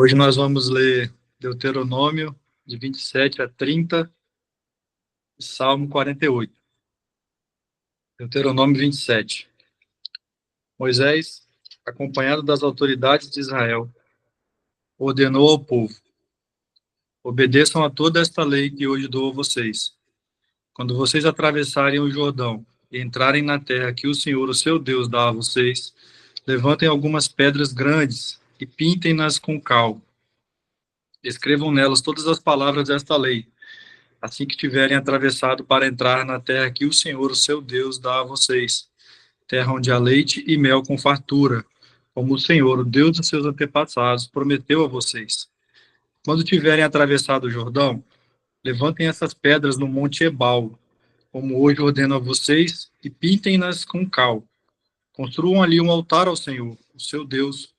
Hoje nós vamos ler Deuteronômio, de 27 a 30, e Salmo 48. Deuteronômio 27. Moisés, acompanhado das autoridades de Israel, ordenou ao povo: obedeçam a toda esta lei que hoje dou a vocês. Quando vocês atravessarem o Jordão e entrarem na terra que o Senhor, o seu Deus, dá a vocês, levantem algumas pedras grandes e pintem-nas com cal. Escrevam nelas todas as palavras desta lei, assim que tiverem atravessado para entrar na terra que o Senhor, o seu Deus, dá a vocês, terra onde há leite e mel com fartura, como o Senhor, o Deus dos seus antepassados, prometeu a vocês. Quando tiverem atravessado o Jordão, levantem essas pedras no monte Ebal, como hoje ordeno a vocês, e pintem-nas com cal. Construam ali um altar ao Senhor, o seu Deus,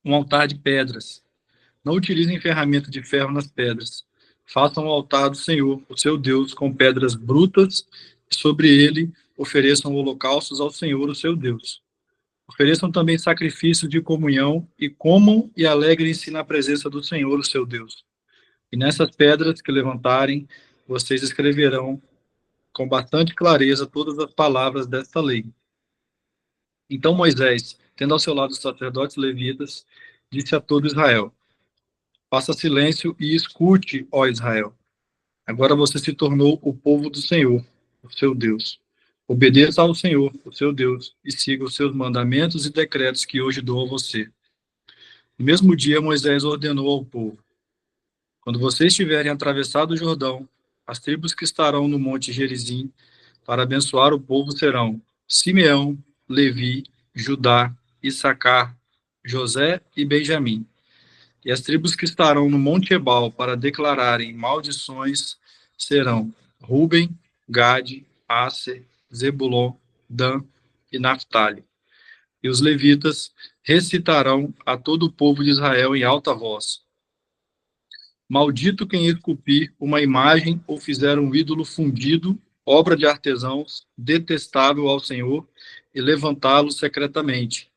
um altar de pedras. Não utilizem ferramenta de ferro nas pedras. Façam o altar do Senhor, o seu Deus, com pedras brutas, e sobre ele ofereçam holocaustos ao Senhor, o seu Deus. Ofereçam também sacrifícios de comunhão, e comam e alegrem-se na presença do Senhor, o seu Deus. E nessas pedras que levantarem, vocês escreverão com bastante clareza todas as palavras desta lei. Então Moisés, tendo ao seu lado os sacerdotes levitas, disse a todo Israel: faça silêncio e escute, ó Israel. Agora você se tornou o povo do Senhor, o seu Deus. Obedeça ao Senhor, o seu Deus, e siga os seus mandamentos e decretos que hoje dou a você. No mesmo dia, Moisés ordenou ao povo: quando vocês tiverem atravessado o Jordão, as tribos que estarão no monte Gerizim para abençoar o povo serão Simeão, Levi, Judá, Issacar, José e Benjamim. E as tribos que estarão no monte Ebal para declararem maldições serão Ruben, Gade, Asser, Zebulon, Dan e Naphtali. E os levitas recitarão a todo o povo de Israel em alta voz: maldito quem esculpir uma imagem ou fizer um ídolo fundido, obra de artesãos, detestável ao Senhor, e levantá-lo secretamente.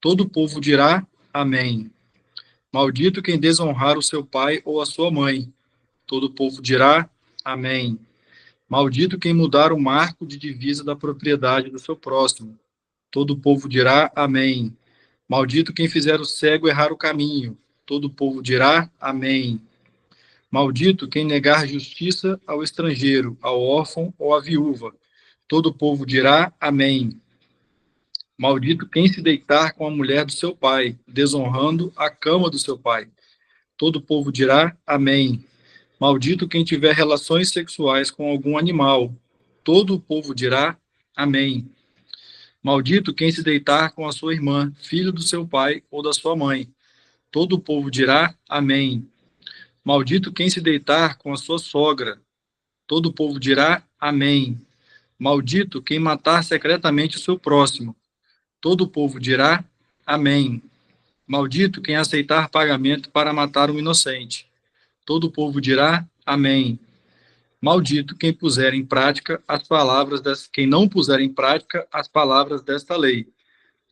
Todo o povo dirá amém. Maldito quem desonrar o seu pai ou a sua mãe. Todo o povo dirá amém. Maldito quem mudar o marco de divisa da propriedade do seu próximo. Todo o povo dirá amém. Maldito quem fizer o cego errar o caminho. Todo o povo dirá amém. Maldito quem negar justiça ao estrangeiro, ao órfão ou à viúva. Todo o povo dirá amém. Maldito quem se deitar com a mulher do seu pai, desonrando a cama do seu pai. Todo o povo dirá amém. Maldito quem tiver relações sexuais com algum animal. Todo o povo dirá amém. Maldito quem se deitar com a sua irmã, filho do seu pai ou da sua mãe. Todo o povo dirá amém. Maldito quem se deitar com a sua sogra. Todo o povo dirá amém. Maldito quem matar secretamente o seu próximo. Todo o povo dirá amém. Maldito quem aceitar pagamento para matar um inocente. Todo o povo dirá amém. Maldito quem puser em prática as palavras quem não puser em prática as palavras desta lei.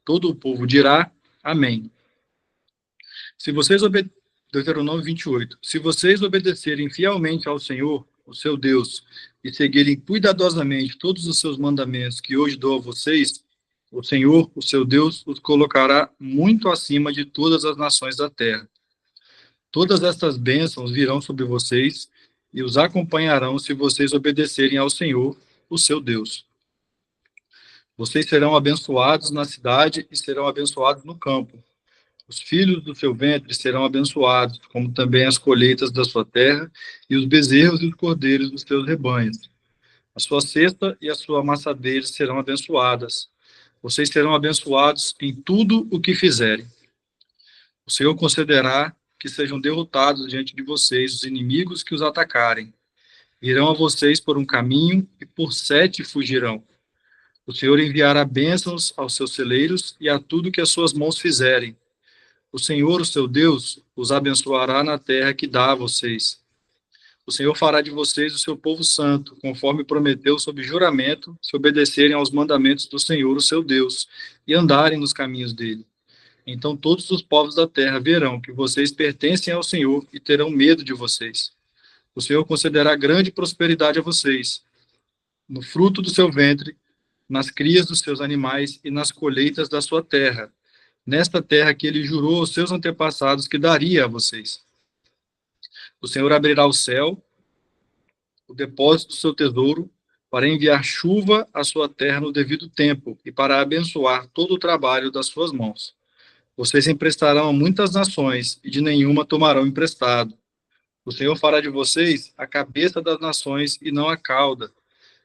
Todo o povo dirá amém. Se vocês Deuteronômio 28. Se vocês obedecerem fielmente ao Senhor, o seu Deus, e seguirem cuidadosamente todos os seus mandamentos que hoje dou a vocês, o Senhor, o seu Deus, os colocará muito acima de todas as nações da terra. Todas estas bênçãos virão sobre vocês e os acompanharão se vocês obedecerem ao Senhor, o seu Deus. Vocês serão abençoados na cidade e serão abençoados no campo. Os filhos do seu ventre serão abençoados, como também as colheitas da sua terra e os bezerros e os cordeiros dos seus rebanhos. A sua cesta e a sua amassadeira serão abençoadas. Vocês serão abençoados em tudo o que fizerem. O Senhor concederá que sejam derrotados diante de vocês os inimigos que os atacarem. Virão a vocês por um caminho e por 7 fugirão. O Senhor enviará bênçãos aos seus celeiros e a tudo que as suas mãos fizerem. O Senhor, o seu Deus, os abençoará na terra que dá a vocês. O Senhor fará de vocês o seu povo santo, conforme prometeu sob juramento, se obedecerem aos mandamentos do Senhor, o seu Deus, e andarem nos caminhos dele. Então todos os povos da terra verão que vocês pertencem ao Senhor e terão medo de vocês. O Senhor concederá grande prosperidade a vocês, no fruto do seu ventre, nas crias dos seus animais e nas colheitas da sua terra, nesta terra que ele jurou aos seus antepassados que daria a vocês. O Senhor abrirá o céu, o depósito do seu tesouro, para enviar chuva à sua terra no devido tempo e para abençoar todo o trabalho das suas mãos. Vocês emprestarão a muitas nações e de nenhuma tomarão emprestado. O Senhor fará de vocês a cabeça das nações e não a cauda.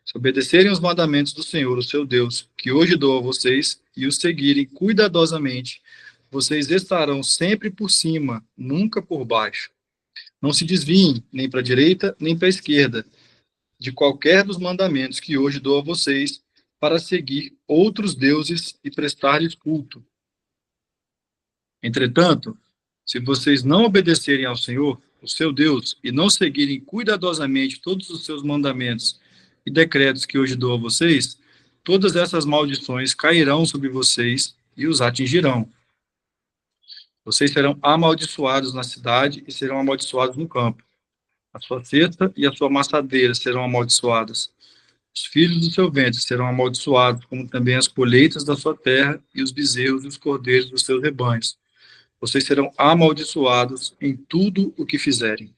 Se obedecerem os mandamentos do Senhor, o seu Deus, que hoje dou a vocês, e os seguirem cuidadosamente, vocês estarão sempre por cima, nunca por baixo. Não se desviem nem para a direita, nem para a esquerda, de qualquer dos mandamentos que hoje dou a vocês, para seguir outros deuses e prestar-lhes culto. Entretanto, se vocês não obedecerem ao Senhor, o seu Deus, e não seguirem cuidadosamente todos os seus mandamentos e decretos que hoje dou a vocês, todas essas maldições cairão sobre vocês e os atingirão. Vocês serão amaldiçoados na cidade e serão amaldiçoados no campo. A sua cesta e a sua maçadeira serão amaldiçoadas. Os filhos do seu ventre serão amaldiçoados, como também as colheitas da sua terra e os bezerros e os cordeiros dos seus rebanhos. Vocês serão amaldiçoados em tudo o que fizerem.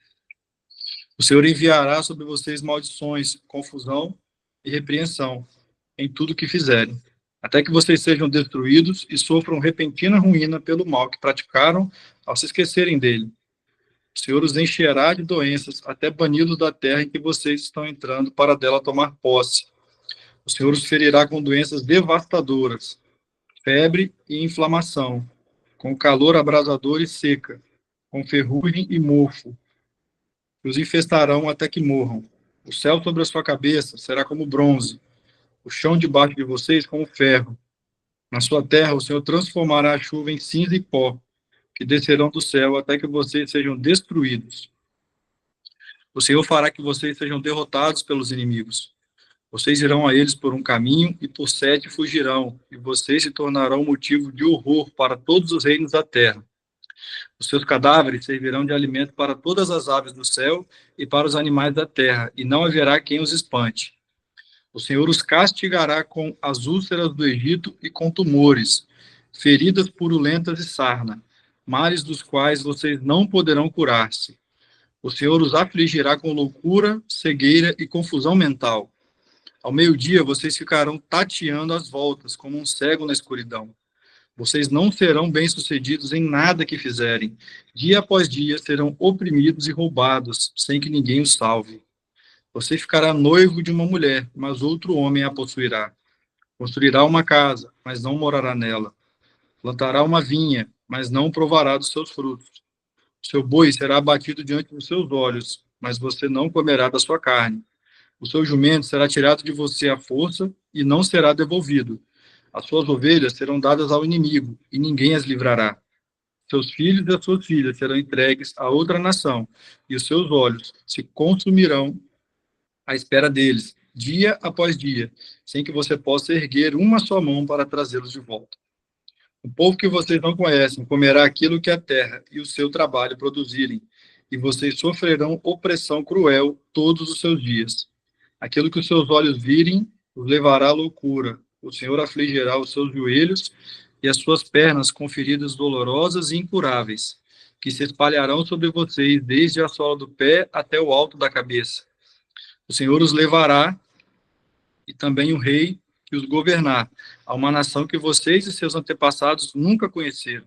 O Senhor enviará sobre vocês maldições, confusão e repreensão em tudo o que fizerem, até que vocês sejam destruídos e sofram repentina ruína pelo mal que praticaram ao se esquecerem dele. O Senhor os encherá de doenças até bani-los da terra em que vocês estão entrando para dela tomar posse. O Senhor os ferirá com doenças devastadoras, febre e inflamação, com calor abrasador e seca, com ferrugem e mofo. Os infestarão até que morram. O céu sobre a sua cabeça será como bronze, o chão debaixo de vocês como ferro. Na sua terra o Senhor transformará a chuva em cinza e pó, que descerão do céu até que vocês sejam destruídos. O Senhor fará que vocês sejam derrotados pelos inimigos. Vocês irão a eles por um caminho e por 7 fugirão, e vocês se tornarão motivo de horror para todos os reinos da terra. Os seus cadáveres servirão de alimento para todas as aves do céu e para os animais da terra, e não haverá quem os espante. O Senhor os castigará com as úlceras do Egito e com tumores, feridas purulentas e sarna, males dos quais vocês não poderão curar-se. O Senhor os afligirá com loucura, cegueira e confusão mental. Ao meio-dia vocês ficarão tateando às voltas, como um cego na escuridão. Vocês não serão bem-sucedidos em nada que fizerem. Dia após dia serão oprimidos e roubados, sem que ninguém os salve. Você ficará noivo de uma mulher, mas outro homem a possuirá. Construirá uma casa, mas não morará nela. Plantará uma vinha, mas não provará dos seus frutos. Seu boi será abatido diante dos seus olhos, mas você não comerá da sua carne. O seu jumento será tirado de você à força e não será devolvido. As suas ovelhas serão dadas ao inimigo, e ninguém as livrará. Seus filhos e as suas filhas serão entregues a outra nação, e os seus olhos se consumirão à espera deles, dia após dia, sem que você possa erguer uma só mão para trazê-los de volta. O povo que vocês não conhecem comerá aquilo que a terra e o seu trabalho produzirem, e vocês sofrerão opressão cruel todos os seus dias. Aquilo que os seus olhos virem os levará à loucura. O Senhor afligirá os seus joelhos e as suas pernas com feridas dolorosas e incuráveis, que se espalharão sobre vocês desde a sola do pé até o alto da cabeça. O Senhor os levará, e também o rei que os governar, a uma nação que vocês e seus antepassados nunca conheceram.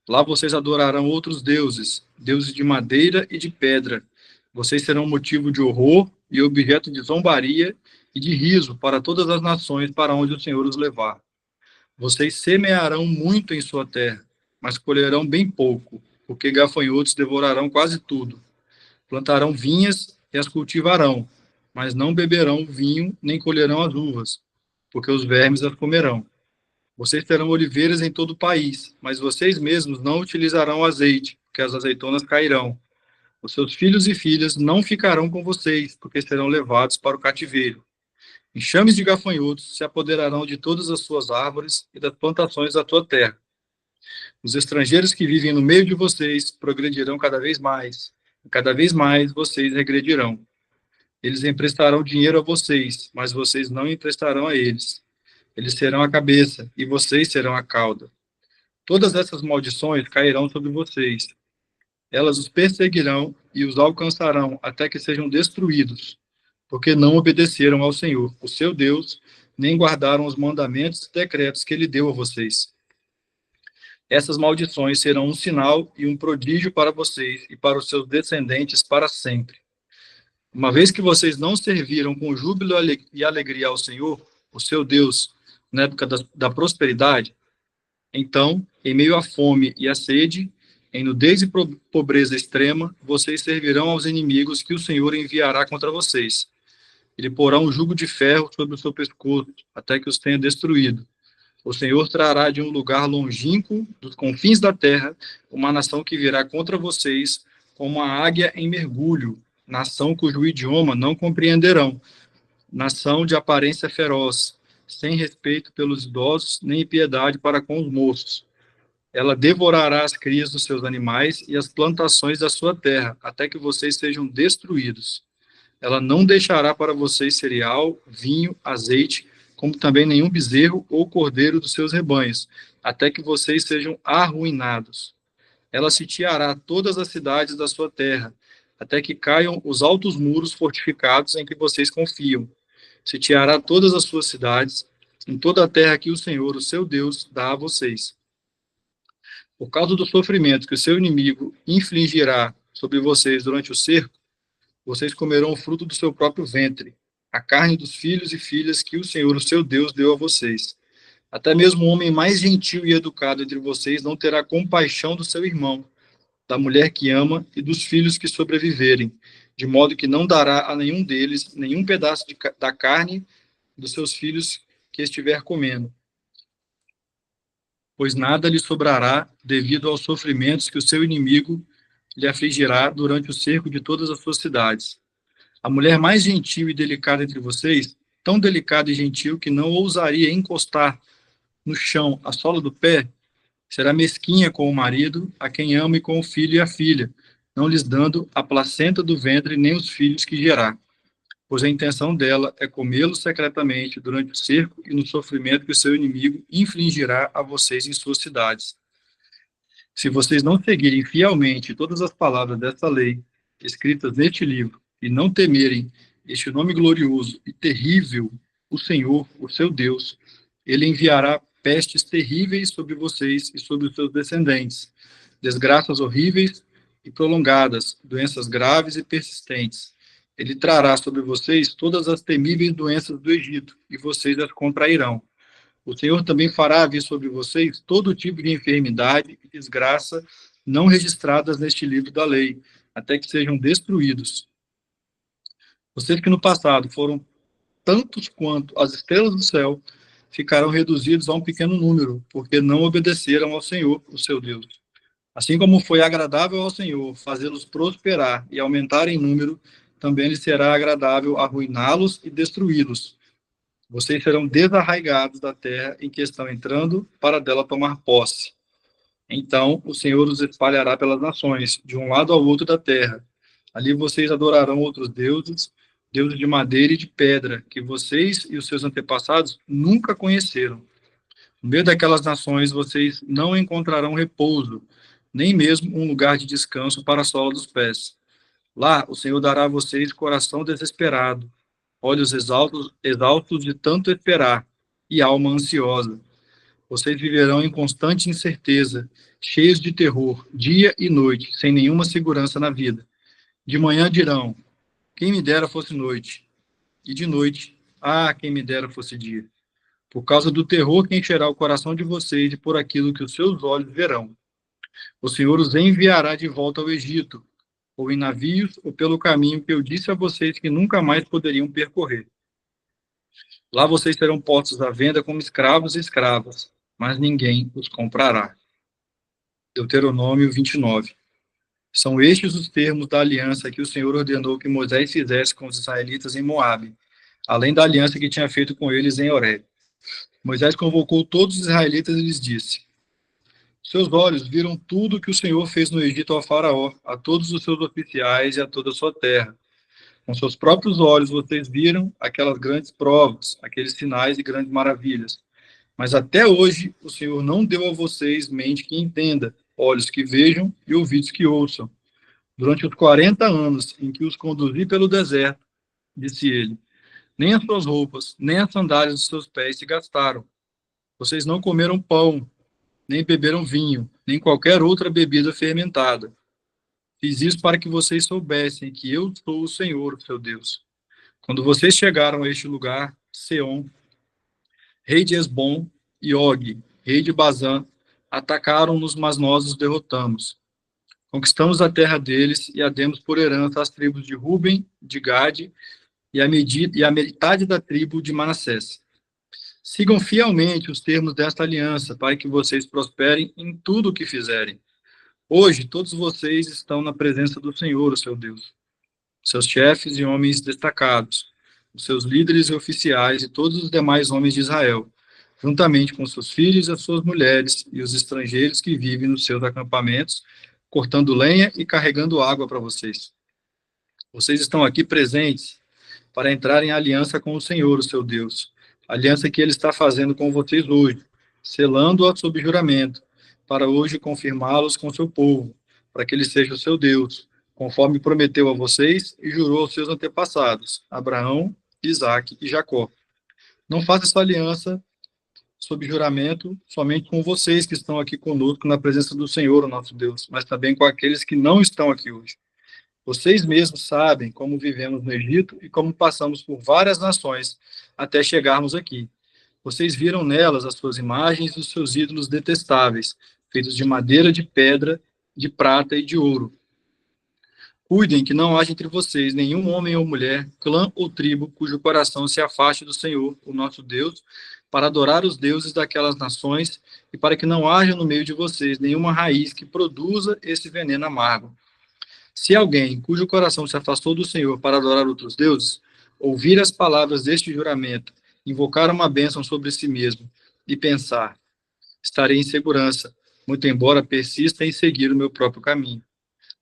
Lá vocês adorarão outros deuses, deuses de madeira e de pedra. Vocês serão motivo de horror e objeto de zombaria e de riso para todas as nações para onde o Senhor os levar. Vocês semearão muito em sua terra, mas colherão bem pouco, porque gafanhotos devorarão quase tudo. Plantarão vinhas e as cultivarão, mas não beberão vinho nem colherão as uvas, porque os vermes as comerão. Vocês terão oliveiras em todo o país, mas vocês mesmos não utilizarão azeite, porque as azeitonas cairão. Os seus filhos e filhas não ficarão com vocês, porque serão levados para o cativeiro. Enxames de gafanhotos se apoderarão de todas as suas árvores e das plantações da tua terra. Os estrangeiros que vivem no meio de vocês progredirão cada vez mais, e cada vez mais vocês regredirão. Eles emprestarão dinheiro a vocês, mas vocês não emprestarão a eles. Eles serão a cabeça, e vocês serão a cauda. Todas essas maldições cairão sobre vocês. Elas os perseguirão e os alcançarão até que sejam destruídos, porque não obedeceram ao Senhor, o seu Deus, nem guardaram os mandamentos e decretos que ele deu a vocês. Essas maldições serão um sinal e um prodígio para vocês e para os seus descendentes para sempre. Uma vez que vocês não serviram com júbilo e alegria ao Senhor, o seu Deus, na época da prosperidade, então, em meio à fome e à sede, em nudez e pobreza extrema, vocês servirão aos inimigos que o Senhor enviará contra vocês. Ele porá um jugo de ferro sobre o seu pescoço, até que os tenha destruído. O Senhor trará de um lugar longínquo, dos confins da terra, uma nação que virá contra vocês como uma águia em mergulho, nação cujo idioma não compreenderão, nação de aparência feroz, sem respeito pelos idosos, nem piedade para com os moços. Ela devorará as crias dos seus animais e as plantações da sua terra, até que vocês sejam destruídos. Ela não deixará para vocês cereal, vinho, azeite, como também nenhum bezerro ou cordeiro dos seus rebanhos, até que vocês sejam arruinados. Ela sitiará todas as cidades da sua terra, até que caiam os altos muros fortificados em que vocês confiam. Sitiará todas as suas cidades, em toda a terra que o Senhor, o seu Deus, dá a vocês. Por causa do sofrimento que o seu inimigo infligirá sobre vocês durante o cerco, vocês comerão o fruto do seu próprio ventre, a carne dos filhos e filhas que o Senhor, o seu Deus, deu a vocês. Até mesmo o homem mais gentil e educado entre vocês não terá compaixão do seu irmão, da mulher que ama e dos filhos que sobreviverem, de modo que não dará a nenhum deles nenhum pedaço da carne dos seus filhos que estiver comendo, pois nada lhe sobrará devido aos sofrimentos que o seu inimigo lhe afligirá durante o cerco de todas as suas cidades. A mulher mais gentil e delicada entre vocês, tão delicada e gentil que não ousaria encostar no chão a sola do pé, será mesquinha com o marido, a quem ama, e com o filho e a filha, não lhes dando a placenta do ventre nem os filhos que gerar, pois a intenção dela é comê-los secretamente durante o cerco e no sofrimento que o seu inimigo infligirá a vocês em suas cidades. Se vocês não seguirem fielmente todas as palavras desta lei, escritas neste livro, e não temerem este nome glorioso e terrível, o Senhor, o seu Deus, ele enviará pestes terríveis sobre vocês e sobre os seus descendentes, desgraças horríveis e prolongadas, doenças graves e persistentes. Ele trará sobre vocês todas as temíveis doenças do Egito, e vocês as contrairão. O Senhor também fará vir sobre vocês todo tipo de enfermidade e desgraça não registradas neste livro da lei, até que sejam destruídos. Vocês que no passado foram tantos quanto as estrelas do céu, ficarão reduzidos a um pequeno número, porque não obedeceram ao Senhor, o seu Deus. Assim como foi agradável ao Senhor fazê-los prosperar e aumentar em número, também lhe será agradável arruiná-los e destruí-los. Vocês serão desarraigados da terra em que estão entrando para dela tomar posse. Então o Senhor os espalhará pelas nações, de um lado ao outro da terra. Ali vocês adorarão outros deuses, deuses de madeira e de pedra, que vocês e os seus antepassados nunca conheceram. No meio daquelas nações vocês não encontrarão repouso, nem mesmo um lugar de descanso para a sola dos pés. Lá o Senhor dará a vocês coração desesperado, olhos exaustos de tanto esperar, e alma ansiosa. Vocês viverão em constante incerteza, cheios de terror, dia e noite, sem nenhuma segurança na vida. De manhã dirão, quem me dera fosse noite, e de noite, quem me dera fosse dia. Por causa do terror que encherá o coração de vocês e por aquilo que os seus olhos verão. O Senhor os enviará de volta ao Egito, ou em navios, ou pelo caminho que eu disse a vocês que nunca mais poderiam percorrer. Lá vocês serão postos à venda como escravos e escravas, mas ninguém os comprará. Deuteronômio 29. São estes os termos da aliança que o Senhor ordenou que Moisés fizesse com os israelitas em Moabe, além da aliança que tinha feito com eles em Horeb. Moisés convocou todos os israelitas e lhes disse: Seus olhos viram tudo que o Senhor fez no Egito ao Faraó, a todos os seus oficiais e a toda a sua terra. Com seus próprios olhos vocês viram aquelas grandes provas, aqueles sinais e grandes maravilhas. Mas até hoje o Senhor não deu a vocês mente que entenda, olhos que vejam e ouvidos que ouçam. Durante os 40 anos em que os conduzi pelo deserto, disse ele, nem as suas roupas, nem as sandálias dos seus pés se gastaram. Vocês não comeram pão, nem beberam vinho, nem qualquer outra bebida fermentada. Fiz isso para que vocês soubessem que eu sou o Senhor, seu Deus. Quando vocês chegaram a este lugar, Seom, rei de Esbom, e Og, rei de Bazã, atacaram-nos, mas nós os derrotamos. Conquistamos a terra deles e a demos por herança às tribos de Ruben, de Gade e a metade da tribo de Manassés. Sigam fielmente os termos desta aliança, para que vocês prosperem em tudo o que fizerem. Hoje, todos vocês estão na presença do Senhor, o seu Deus. Seus chefes e homens destacados, os seus líderes e oficiais e todos os demais homens de Israel, juntamente com seus filhos e as suas mulheres e os estrangeiros que vivem nos seus acampamentos, cortando lenha e carregando água para vocês. Vocês estão aqui presentes para entrar em aliança com o Senhor, o seu Deus, aliança que ele está fazendo com vocês hoje, selando-a sob juramento, para hoje confirmá-los com seu povo, para que ele seja o seu Deus, conforme prometeu a vocês e jurou aos seus antepassados, Abraão, Isaque e Jacó. Não faça essa aliança sob juramento somente com vocês que estão aqui conosco na presença do Senhor, o nosso Deus, mas também com aqueles que não estão aqui hoje. Vocês mesmos sabem como vivemos no Egito e como passamos por várias nações até chegarmos aqui. Vocês viram nelas as suas imagens e os seus ídolos detestáveis, feitos de madeira, de pedra, de prata e de ouro. Cuidem que não haja entre vocês nenhum homem ou mulher, clã ou tribo, cujo coração se afaste do Senhor, o nosso Deus, para adorar os deuses daquelas nações, e para que não haja no meio de vocês nenhuma raiz que produza esse veneno amargo. Se alguém cujo coração se afastou do Senhor para adorar outros deuses, ouvir as palavras deste juramento, invocar uma bênção sobre si mesmo e pensar, estarei em segurança, muito embora persista em seguir o meu próprio caminho.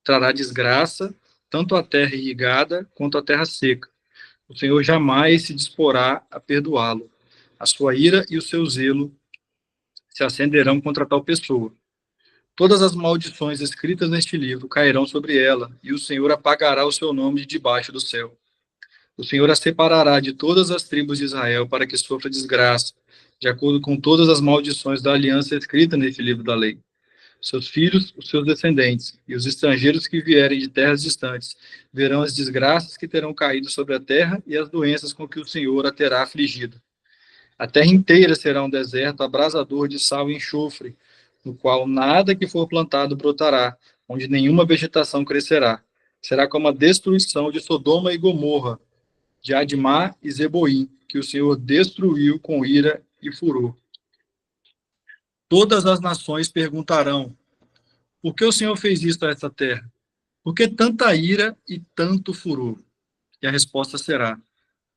Trará desgraça, tanto à terra irrigada quanto à terra seca. O Senhor jamais se disporá a perdoá-lo. A sua ira e o seu zelo se acenderão contra tal pessoa. Todas as maldições escritas neste livro cairão sobre ela, e o Senhor apagará o seu nome de debaixo do céu. O Senhor a separará de todas as tribos de Israel para que sofra desgraça, de acordo com todas as maldições da aliança escrita neste livro da lei. Seus filhos, os seus descendentes, e os estrangeiros que vierem de terras distantes, verão as desgraças que terão caído sobre a terra e as doenças com que o Senhor a terá afligido. A terra inteira será um deserto abrasador de sal e enxofre, no qual nada que for plantado brotará, onde nenhuma vegetação crescerá. Será como a destruição de Sodoma e Gomorra, de Admá e Zeboim, que o Senhor destruiu com ira e furor. Todas as nações perguntarão, por que o Senhor fez isto a esta terra? Por que tanta ira e tanto furor? E a resposta será,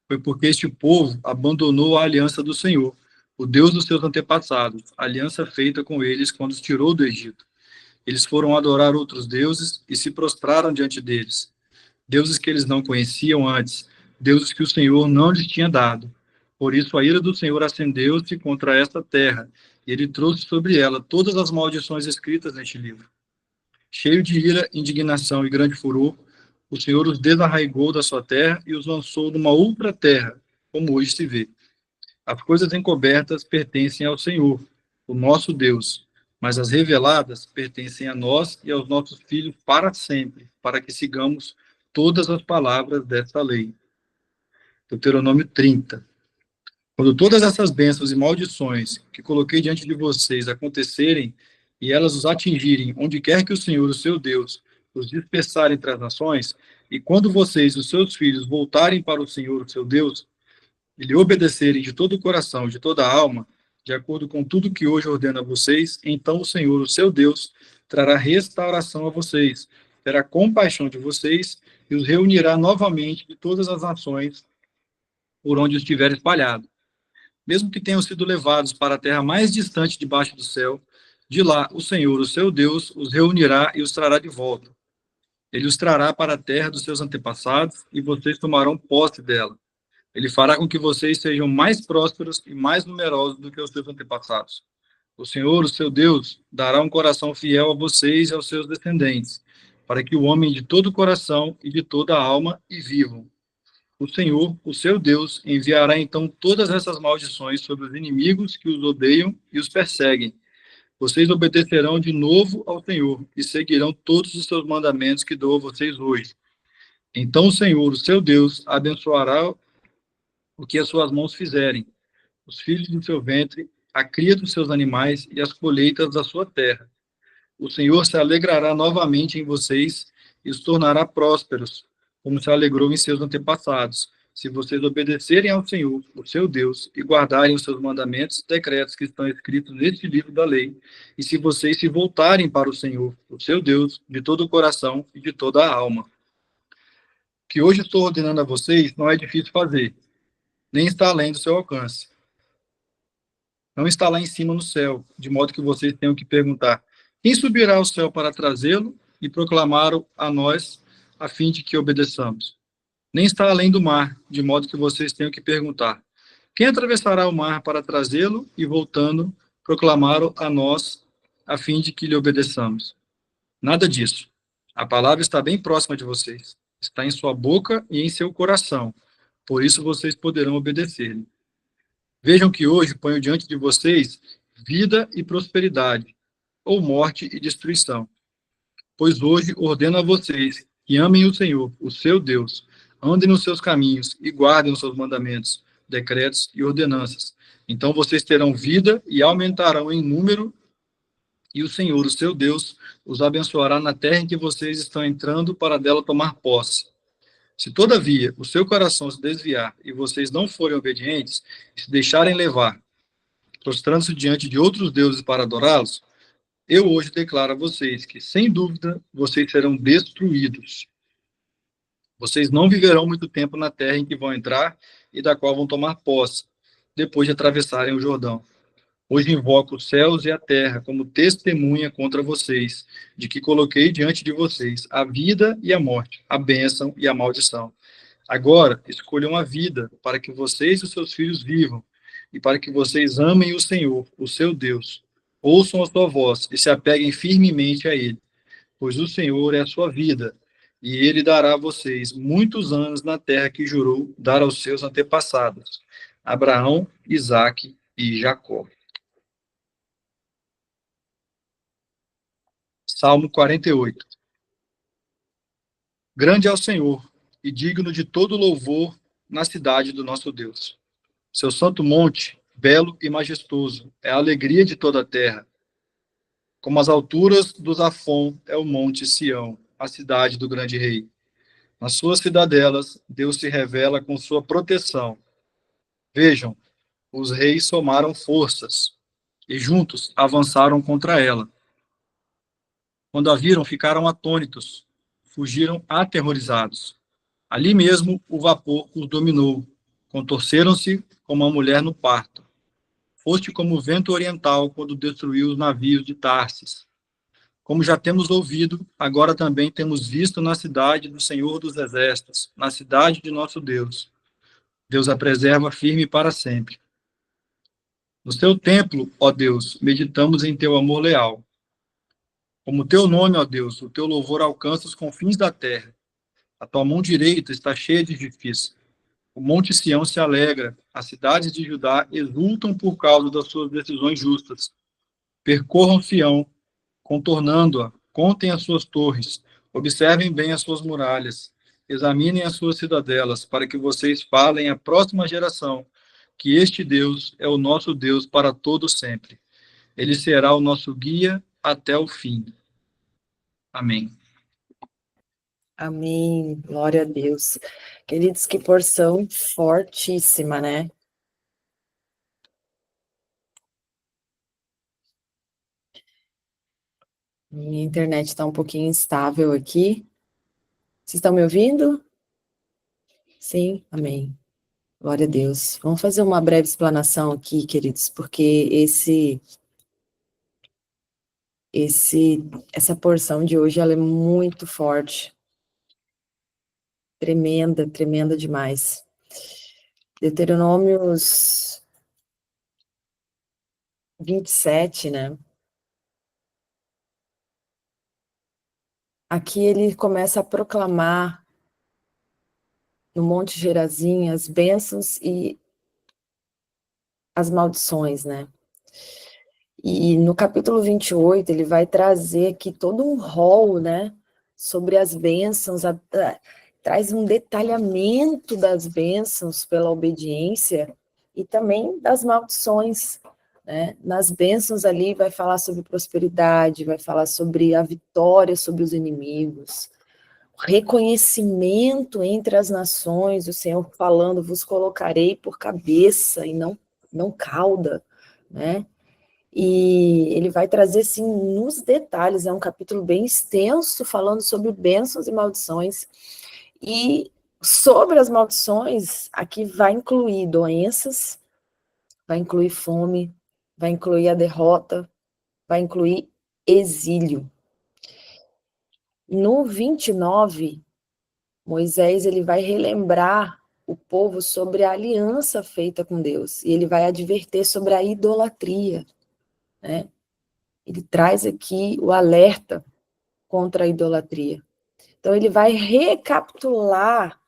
foi porque este povo abandonou a aliança do Senhor, o Deus dos seus antepassados, a aliança feita com eles quando os tirou do Egito. Eles foram adorar outros deuses e se prostraram diante deles. Deuses que eles não conheciam antes, deuses que o Senhor não lhes tinha dado. Por isso a ira do Senhor acendeu-se contra esta terra, e ele trouxe sobre ela todas as maldições escritas neste livro. Cheio de ira, indignação e grande furor, o Senhor os desarraigou da sua terra e os lançou numa outra terra, como hoje se vê. As coisas encobertas pertencem ao Senhor, o nosso Deus, mas as reveladas pertencem a nós e aos nossos filhos para sempre, para que sigamos todas as palavras desta lei. Deuteronômio 30. Quando todas essas bênçãos e maldições que coloquei diante de vocês acontecerem e elas os atingirem onde quer que o Senhor, o seu Deus, os dispersar entre as nações, e quando vocês e os seus filhos voltarem para o Senhor, o seu Deus, e lhe obedecerem de todo o coração, de toda a alma, de acordo com tudo que hoje ordena a vocês, então o Senhor, o seu Deus, trará restauração a vocês, terá compaixão de vocês e os reunirá novamente de todas as nações por onde os tiver espalhado. Mesmo que tenham sido levados para a terra mais distante debaixo do céu, De lá, o Senhor, o seu Deus, os reunirá e os trará de volta. Ele os trará para a terra dos seus antepassados e vocês tomarão posse dela. Ele fará com que vocês sejam mais prósperos e mais numerosos do que os seus antepassados. O Senhor, o seu Deus, dará um coração fiel a vocês e aos seus descendentes, para que o homem de todo o coração e de toda a alma e vivam. O Senhor, o seu Deus, enviará então todas essas maldições sobre os inimigos que os odeiam e os perseguem. Vocês obedecerão de novo ao Senhor e seguirão todos os seus mandamentos que dou a vocês hoje. Então o Senhor, o seu Deus, abençoará o que as suas mãos fizerem, os filhos do seu ventre, a cria dos seus animais e as colheitas da sua terra. O Senhor se alegrará novamente em vocês e os tornará prósperos, como se alegrou em seus antepassados, se vocês obedecerem ao Senhor, o seu Deus, e guardarem os seus mandamentos e decretos que estão escritos neste livro da lei, e se vocês se voltarem para o Senhor, o seu Deus, de todo o coração e de toda a alma. O que hoje estou ordenando a vocês não é difícil fazer, nem está além do seu alcance. Não está lá em cima no céu, de modo que vocês tenham que perguntar: quem subirá ao céu para trazê-lo e proclamá-lo a nós, a fim de que obedeçamos? Nem está além do mar, de modo que vocês tenham que perguntar: quem atravessará o mar para trazê-lo e, voltando, proclamá-lo a nós, a fim de que lhe obedeçamos? Nada disso. A palavra está bem próxima de vocês. Está em sua boca e em seu coração. Por isso vocês poderão obedecer-lhe. Vejam que hoje ponho diante de vocês vida e prosperidade, ou morte e destruição. Pois hoje ordeno a vocês que amem o Senhor, o seu Deus, andem nos seus caminhos e guardem os seus mandamentos, decretos e ordenanças. Então vocês terão vida e aumentarão em número, e o Senhor, o seu Deus, os abençoará na terra em que vocês estão entrando para dela tomar posse. Se, todavia, o seu coração se desviar e vocês não forem obedientes e se deixarem levar, prostrando-se diante de outros deuses para adorá-los, eu hoje declaro a vocês que, sem dúvida, vocês serão destruídos. Vocês não viverão muito tempo na terra em que vão entrar e da qual vão tomar posse, depois de atravessarem o Jordão. Hoje invoco os céus e a terra como testemunha contra vocês, de que coloquei diante de vocês a vida e a morte, a bênção e a maldição. Agora, escolham a vida, para que vocês e os seus filhos vivam, e para que vocês amem o Senhor, o seu Deus. Ouçam a sua voz e se apeguem firmemente a Ele, pois o Senhor é a sua vida, e Ele dará a vocês muitos anos na terra que jurou dar aos seus antepassados, Abraão, Isaque e Jacó. Salmo 48. Grande é o Senhor, e digno de todo louvor na cidade do nosso Deus. Seu santo monte, belo e majestoso, é a alegria de toda a terra. Como as alturas do Zafon é o monte Sião, a cidade do grande rei. Nas suas cidadelas, Deus se revela com sua proteção. Vejam, os reis somaram forças e juntos avançaram contra ela. Quando a viram, ficaram atônitos, fugiram aterrorizados. Ali mesmo o vapor os dominou, contorceram-se como uma mulher no parto. Foste como o vento oriental quando destruiu os navios de Tarsis. Como já temos ouvido, agora também temos visto na cidade do Senhor dos Exércitos, na cidade de nosso Deus. Deus a preserva firme para sempre. No teu templo, ó Deus, meditamos em teu amor leal. Como teu nome, ó Deus, o teu louvor alcança os confins da terra. A tua mão direita está cheia de justiça. O monte Sião se alegra, as cidades de Judá exultam por causa das suas decisões justas. Percorram Sião, contornando-a, contem as suas torres, observem bem as suas muralhas, examinem as suas cidadelas, para que vocês falem à próxima geração que este Deus é o nosso Deus para todo sempre. Ele será o nosso guia até o fim. Amém. Amém, glória a Deus. Queridos, que porção fortíssima, né? Minha internet está um pouquinho instável aqui. Vocês estão me ouvindo? Sim, amém. Glória a Deus. Vamos fazer uma breve explanação aqui, queridos, porque essa porção de hoje, ela é muito forte. Tremenda, tremenda demais. Deuteronômios 27, né? Aqui ele começa a proclamar no Monte Gerazim as bênçãos e as maldições, né? E no capítulo 28, ele vai trazer aqui todo um rol, né, sobre as bênçãos, traz um detalhamento das bênçãos pela obediência e também das maldições, né? Nas bênçãos ali vai falar sobre prosperidade, vai falar sobre a vitória sobre os inimigos, reconhecimento entre as nações, o Senhor falando, vos colocarei por cabeça e não cauda, né? E ele vai trazer, assim, nos detalhes, é um capítulo bem extenso, falando sobre bênçãos e maldições. E sobre as maldições, aqui vai incluir doenças, vai incluir fome, vai incluir a derrota, vai incluir exílio. No 29, Moisés ele vai relembrar o povo sobre a aliança feita com Deus, e ele vai adverter sobre a idolatria, né? Ele traz aqui o alerta contra a idolatria. Então ele vai recapitular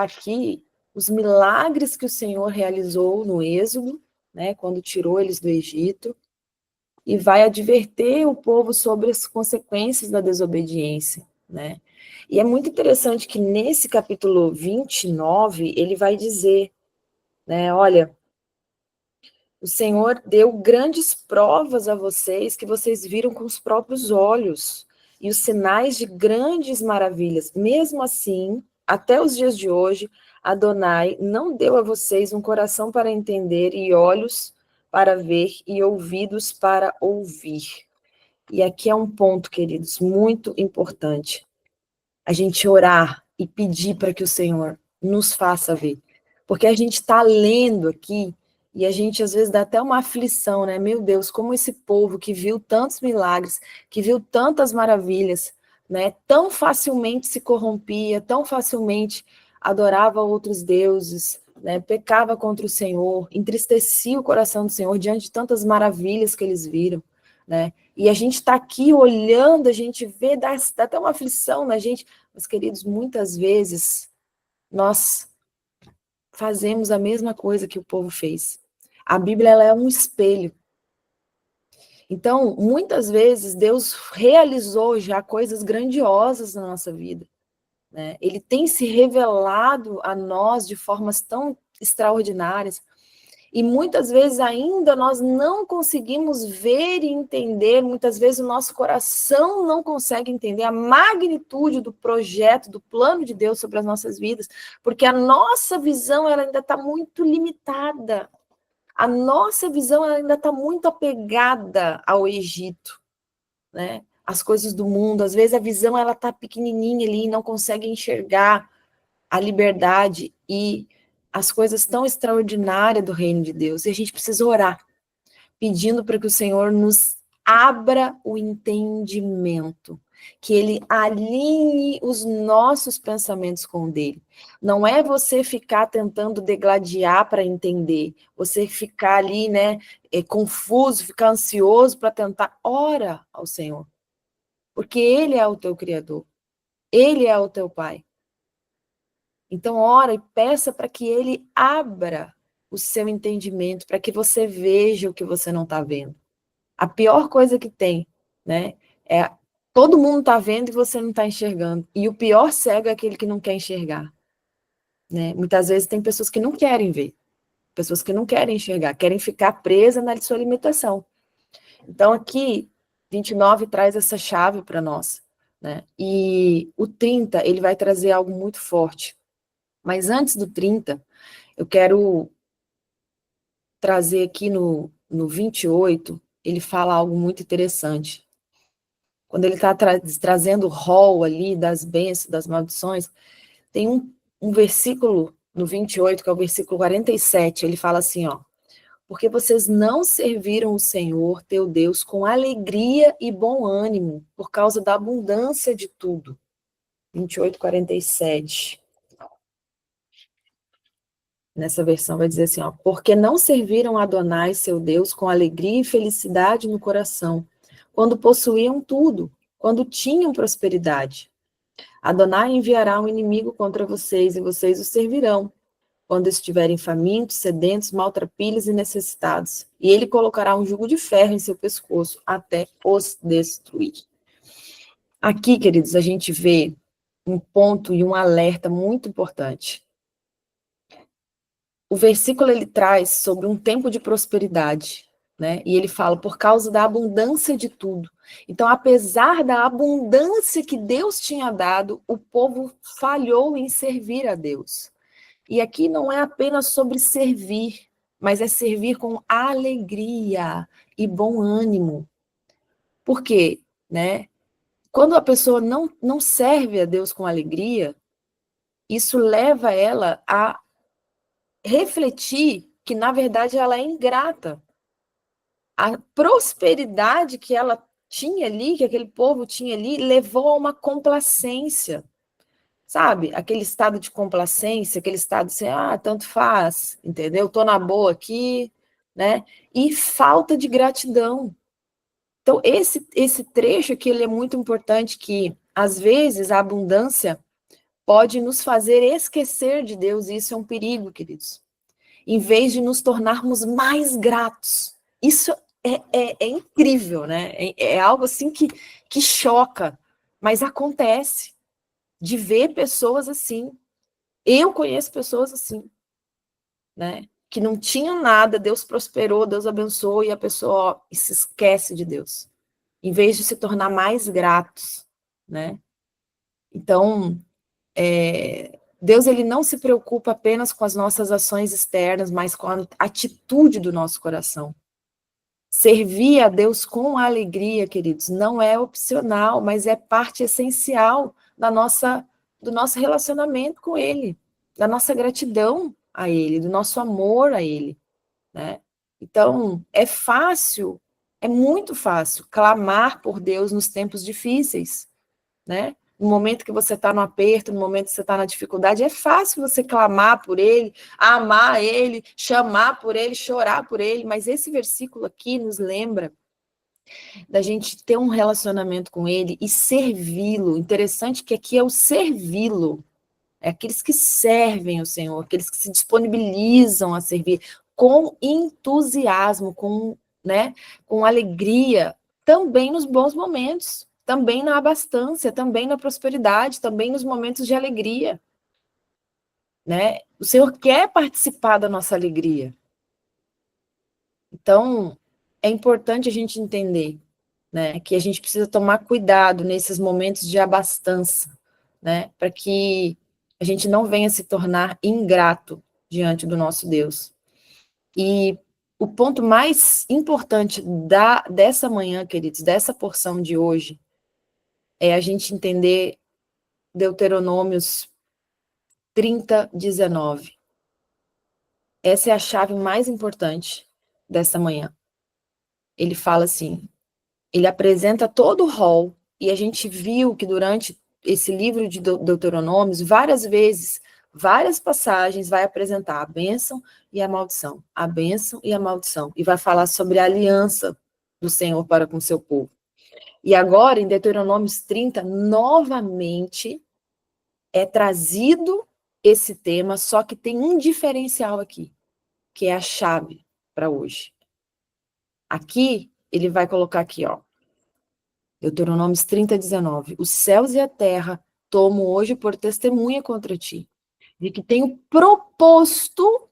aqui os milagres que o Senhor realizou no Êxodo, né, quando tirou eles do Egito, e vai adverter o povo sobre as consequências da desobediência, né? E é muito interessante que nesse capítulo 29, ele vai dizer, né, olha, o Senhor deu grandes provas a vocês que vocês viram com os próprios olhos, e os sinais de grandes maravilhas. Mesmo assim, até os dias de hoje, Adonai não deu a vocês um coração para entender e olhos para ver e ouvidos para ouvir. E aqui é um ponto, queridos, muito importante. A gente orar e pedir para que o Senhor nos faça ver. Porque a gente está lendo aqui e a gente às vezes dá até uma aflição, né? Meu Deus, como esse povo que viu tantos milagres, que viu tantas maravilhas, né? Tão facilmente se corrompia, tão facilmente adorava outros deuses, né? Pecava contra o Senhor, entristecia o coração do Senhor diante de tantas maravilhas que eles viram, né? E a gente está aqui olhando, a gente vê, dá até uma aflição na gente, mas, queridos, muitas vezes nós fazemos a mesma coisa que o povo fez. A Bíblia ela é um espelho. Então, muitas vezes, Deus realizou já coisas grandiosas na nossa vida, né? Ele tem se revelado a nós de formas tão extraordinárias, e muitas vezes ainda nós não conseguimos ver e entender, muitas vezes o nosso coração não consegue entender a magnitude do projeto, do plano de Deus sobre as nossas vidas, porque a nossa visão ela ainda está muito limitada. A nossa visão ela ainda está muito apegada ao Egito, né? As coisas do mundo, às vezes a visão ela está pequenininha ali, não consegue enxergar a liberdade e as coisas tão extraordinárias do reino de Deus. E a gente precisa orar, pedindo para que o Senhor nos abra o entendimento, que Ele alinhe os nossos pensamentos com o dele. Não é você ficar tentando degladiar para entender, você ficar ali, né, confuso, ficar ansioso para tentar. Ora ao Senhor, porque Ele é o teu Criador, Ele é o teu Pai. Então, ora e peça para que ele abra o seu entendimento, para que você veja o que você não está vendo. A pior coisa que tem, né, é todo mundo está vendo e você não está enxergando. E o pior cego é aquele que não quer enxergar, né? Muitas vezes tem pessoas que não querem ver, pessoas que não querem enxergar, querem ficar presas na sua limitação. Então, aqui, 29 traz essa chave para nós, né? E o 30, ele vai trazer algo muito forte. Mas antes do 30, eu quero trazer aqui no 28, ele fala algo muito interessante. Quando ele está trazendo o rol ali das bênçãos, das maldições, tem um versículo no 28, que é o versículo 47, ele fala assim, ó, porque vocês não serviram o Senhor, teu Deus, com alegria e bom ânimo, por causa da abundância de tudo. 28:47. Nessa versão vai dizer assim, ó, porque não serviram a Adonai, seu Deus, com alegria e felicidade no coração, quando possuíam tudo, quando tinham prosperidade. Adonai enviará um inimigo contra vocês, e vocês o servirão, quando estiverem famintos, sedentos, maltrapilhos e necessitados. E ele colocará um jugo de ferro em seu pescoço, até os destruir. Aqui, queridos, a gente vê um ponto e um alerta muito importante. O versículo, ele traz sobre um tempo de prosperidade, né? E ele fala, por causa da abundância de tudo. Então, apesar da abundância que Deus tinha dado, o povo falhou em servir a Deus. E aqui não é apenas sobre servir, mas é servir com alegria e bom ânimo. Por quê? Né? Quando a pessoa não serve a Deus com alegria, isso leva ela a refletir que, na verdade, ela é ingrata. A prosperidade que ela tinha ali, que aquele povo tinha ali, levou a uma complacência. Sabe? Aquele estado de complacência, aquele estado assim, tanto faz, entendeu? Tô na boa aqui, né? E falta de gratidão. Então, esse trecho aqui, ele é muito importante, que, às vezes, a abundância pode nos fazer esquecer de Deus, e isso é um perigo, queridos. Em vez de nos tornarmos mais gratos. Isso é incrível, né? É algo assim que choca, mas acontece. De ver pessoas assim. Eu conheço pessoas assim, né? Que não tinham nada, Deus prosperou, Deus abençoou, e a pessoa se esquece de Deus, em vez de se tornar mais gratos, né? Então, Deus, ele não se preocupa apenas com as nossas ações externas, mas com a atitude do nosso coração. Servir a Deus com alegria, queridos, não é opcional, mas é parte essencial do nosso relacionamento com Ele, da nossa gratidão a Ele, do nosso amor a Ele, né? Então, é fácil, é muito fácil clamar por Deus nos tempos difíceis, né? No momento que você está no aperto, no momento que você está na dificuldade, é fácil você clamar por Ele, amar Ele, chamar por Ele, chorar por Ele, mas esse versículo aqui nos lembra da gente ter um relacionamento com Ele e servi-lo. Interessante que aqui é o servi-lo, é aqueles que servem o Senhor, aqueles que se disponibilizam a servir com entusiasmo, né, com alegria, também nos bons momentos, também na abastança, também na prosperidade, também nos momentos de alegria, né? O Senhor quer participar da nossa alegria. Então, é importante a gente entender, né, que a gente precisa tomar cuidado nesses momentos de abastança, né, para que a gente não venha se tornar ingrato diante do nosso Deus. E o ponto mais importante dessa manhã, queridos, dessa porção de hoje, é a gente entender Deuteronômios 30:19. Essa é a chave mais importante dessa manhã. Ele fala assim, ele apresenta todo o rol, e a gente viu que durante esse livro de Deuteronômios, várias vezes, várias passagens, vai apresentar a bênção e a maldição, a bênção e a maldição, e vai falar sobre a aliança do Senhor para com o seu povo. E agora, em Deuteronômios 30, novamente, é trazido esse tema, só que tem um diferencial aqui, que é a chave para hoje. Aqui, ele vai colocar aqui, ó, Deuteronômios 30:19. Os céus e a terra tomo hoje por testemunha contra ti, de que tenho proposto,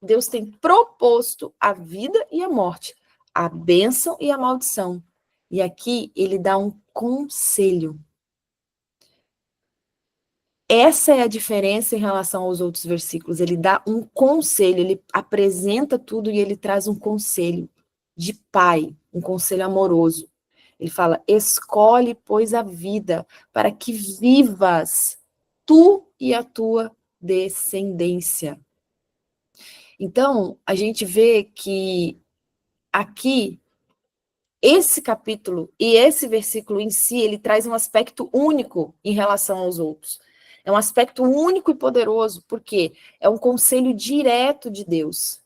Deus tem proposto a vida e a morte, a bênção e a maldição. E aqui ele dá um conselho. Essa é a diferença em relação aos outros versículos. Ele dá um conselho, ele apresenta tudo e ele traz um conselho de pai, um conselho amoroso. Ele fala, escolhe, pois, a vida, para que vivas tu e a tua descendência. Então, a gente vê que aqui, esse capítulo e esse versículo em si, ele traz um aspecto único em relação aos outros. É um aspecto único e poderoso, porque é um conselho direto de Deus.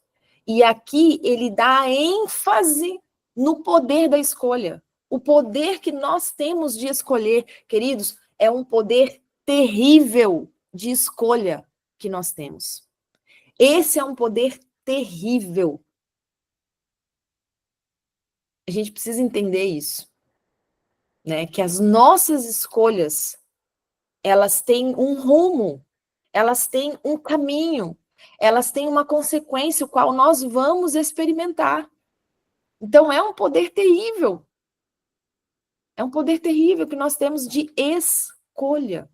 E aqui ele dá ênfase no poder da escolha. O poder que nós temos de escolher, queridos, é um poder terrível de escolha que nós temos. Esse é um poder terrível. A gente precisa entender isso, né? Que as nossas escolhas, elas têm um rumo, elas têm um caminho, elas têm uma consequência, o qual nós vamos experimentar. Então, é um poder terrível. É um poder terrível que nós temos de escolha.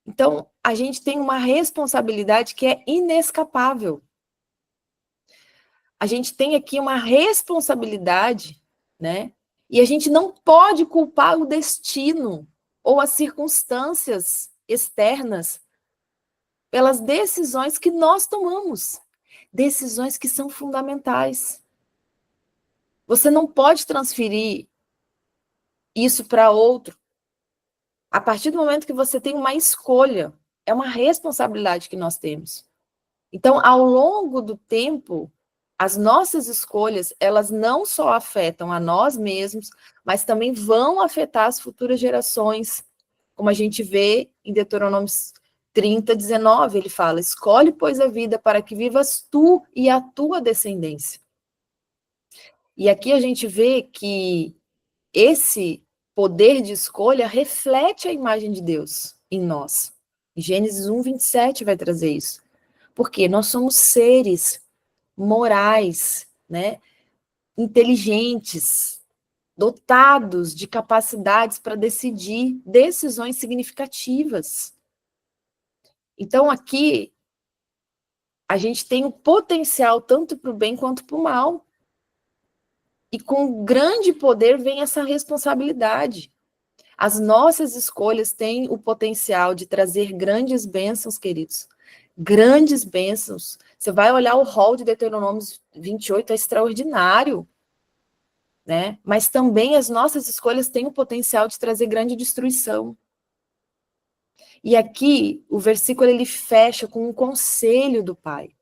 Então, a gente tem uma responsabilidade que é inescapável. A gente tem aqui uma responsabilidade, né? E a gente não pode culpar o destino ou as circunstâncias externas pelas decisões que nós tomamos. Decisões que são fundamentais. Você não pode transferir isso para outro. A partir do momento que você tem uma escolha, é uma responsabilidade que nós temos. Então, ao longo do tempo, as nossas escolhas, elas não só afetam a nós mesmos, mas também vão afetar as futuras gerações. Como a gente vê em Deuteronômio 30, 19, ele fala: escolhe, pois, a vida para que vivas tu e a tua descendência. E aqui a gente vê que esse poder de escolha reflete a imagem de Deus em nós. Gênesis 1, 27 vai trazer isso. Porque nós somos seres morais, né? Inteligentes, dotados de capacidades para decidir decisões significativas. Então, aqui, a gente tem o potencial tanto para o bem quanto para o mal. E com grande poder vem essa responsabilidade. As nossas escolhas têm o potencial de trazer grandes bênçãos, queridos. Grandes bênçãos. Você vai olhar o rol de Deuteronômio 28, é extraordinário, né? Mas também as nossas escolhas têm o potencial de trazer grande destruição. E aqui, o versículo, ele fecha com um conselho do Pai.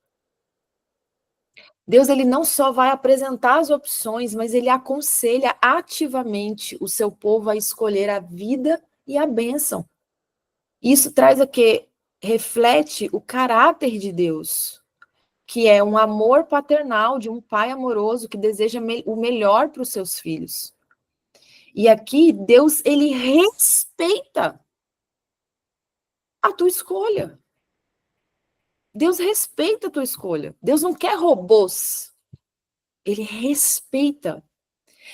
Deus, ele não só vai apresentar as opções, mas ele aconselha ativamente o seu povo a escolher a vida e a bênção. Isso traz o quê? Reflete o caráter de Deus, que é um amor paternal de um pai amoroso que deseja o melhor para os seus filhos. E aqui, Deus, ele respeita a tua escolha. Deus respeita a tua escolha. Deus não quer robôs. Ele respeita.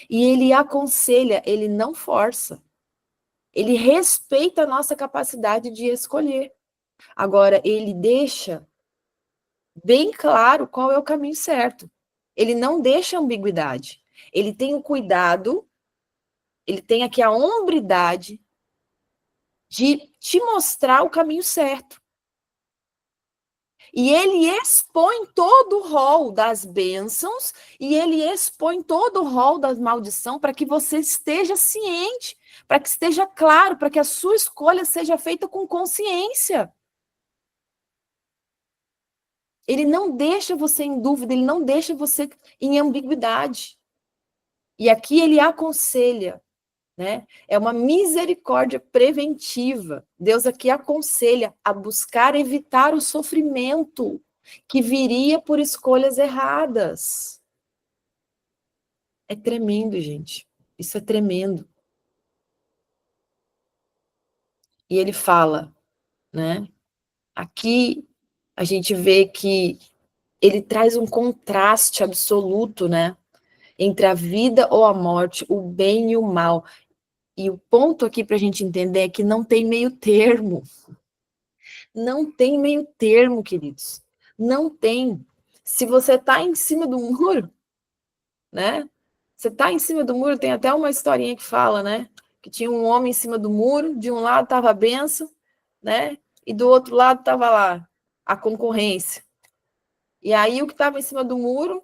E ele aconselha, ele não força. Ele respeita a nossa capacidade de escolher. Agora, ele deixa bem claro qual é o caminho certo. Ele não deixa ambiguidade. Ele tem o cuidado, ele tem aqui a hombridade de te mostrar o caminho certo. E ele expõe todo o rol das bênçãos e ele expõe todo o rol da maldição para que você esteja ciente, para que esteja claro, para que a sua escolha seja feita com consciência. Ele não deixa você em dúvida, ele não deixa você em ambiguidade. E aqui ele aconselha, né? É uma misericórdia preventiva. Deus aqui aconselha a buscar evitar o sofrimento que viria por escolhas erradas. É tremendo, gente. Isso é tremendo. E ele fala, né? Aqui a gente vê que ele traz um contraste absoluto, né? Entre a vida ou a morte, o bem e o mal. E o ponto aqui para a gente entender é que não tem meio termo. Não tem meio termo, queridos. Não tem. Se você está em cima do muro, né? Você está em cima do muro, tem até uma historinha que fala, né? Que tinha um homem em cima do muro, de um lado estava a bênção, né? E do outro lado estava lá a concorrência. E aí o que estava em cima do muro,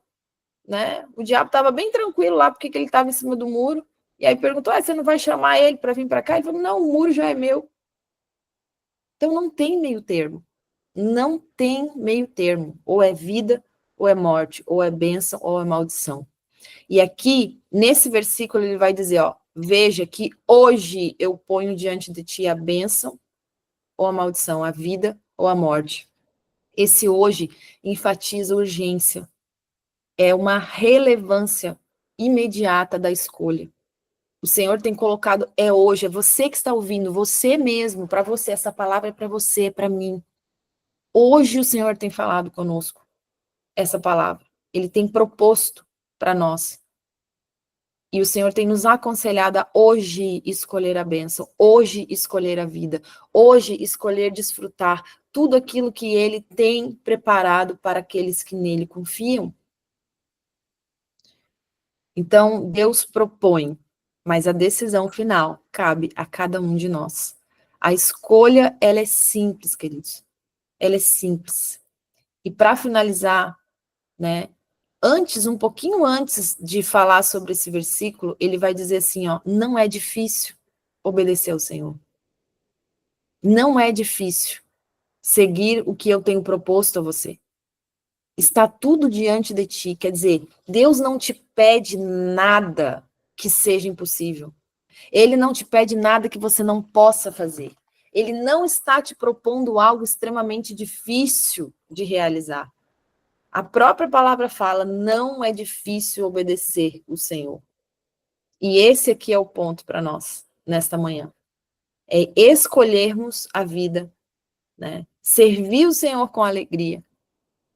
né? O diabo estava bem tranquilo lá, porque ele estava em cima do muro. E aí perguntou, você não vai chamar ele para vir para cá? Ele falou, não, o muro já é meu. Então não tem meio termo. Não tem meio termo. Ou é vida, ou é morte, ou é bênção, ou é maldição. E aqui, nesse versículo, ele vai dizer, veja que hoje eu ponho diante de ti a bênção ou a maldição, a vida ou a morte. Esse hoje enfatiza urgência. É uma relevância imediata da escolha. O Senhor tem colocado, é hoje, é você que está ouvindo, você mesmo, para você, essa palavra é para você, para mim. Hoje o Senhor tem falado conosco essa palavra. Ele tem proposto para nós. E o Senhor tem nos aconselhado a hoje escolher a bênção, hoje escolher a vida, hoje escolher desfrutar tudo aquilo que Ele tem preparado para aqueles que nele confiam. Então, Deus propõe, mas a decisão final cabe a cada um de nós. A escolha, ela é simples, queridos. Ela é simples. E para finalizar, né, um pouquinho antes de falar sobre esse versículo, ele vai dizer assim, não é difícil obedecer ao Senhor. Não é difícil seguir o que eu tenho proposto a você. Está tudo diante de ti, quer dizer, Deus não te pede nada que seja impossível. Ele não te pede nada que você não possa fazer. Ele não está te propondo algo extremamente difícil de realizar. A própria palavra fala, não é difícil obedecer o Senhor. E esse aqui é o ponto para nós, nesta manhã. É escolhermos a vida, né? Servir o Senhor com alegria,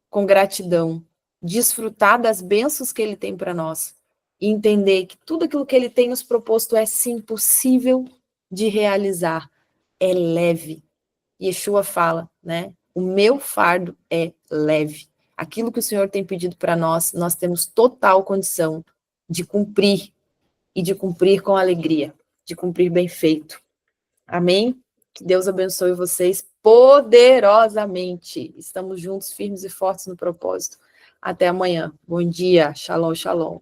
com gratidão, desfrutar das bênçãos que Ele tem para nós, e entender que tudo aquilo que Ele tem nos proposto é, sim, possível de realizar, é leve. Yeshua fala, né? O meu fardo é leve. Aquilo que o Senhor tem pedido para nós, nós temos total condição de cumprir, e de cumprir com alegria, de cumprir bem feito. Amém? Que Deus abençoe vocês poderosamente. Estamos juntos, firmes e fortes no propósito. Até amanhã. Bom dia. Shalom, shalom.